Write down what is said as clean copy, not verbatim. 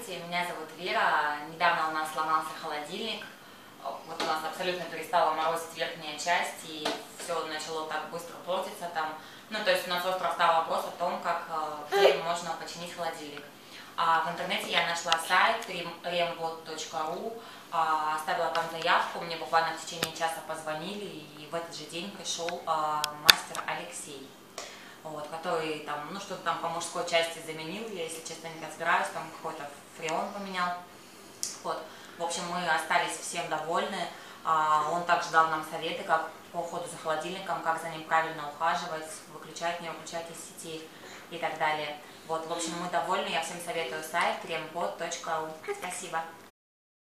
Здравствуйте, меня зовут Вера. Недавно у нас сломался холодильник. Вот у нас абсолютно перестала морозить верхняя часть, и все начало так быстро портиться там. Ну, то есть у нас остро встал вопрос о том, где можно починить холодильник. В интернете я нашла сайт rembot.ru, оставила там заявку, мне буквально в течение часа позвонили, и в этот же день пришел мастер Алексей. Вот, который там, ну что-то там по мужской части заменил, я, если честно, не разбираюсь, там какой-то фреон поменял. Вот. В общем, мы остались всем довольны. Он также дал нам советы, как по уходу за холодильником, как за ним правильно ухаживать, выключать, не выключать из сети и так далее. Вот, в общем, мы довольны, я всем советую сайт rembot.ru. Спасибо.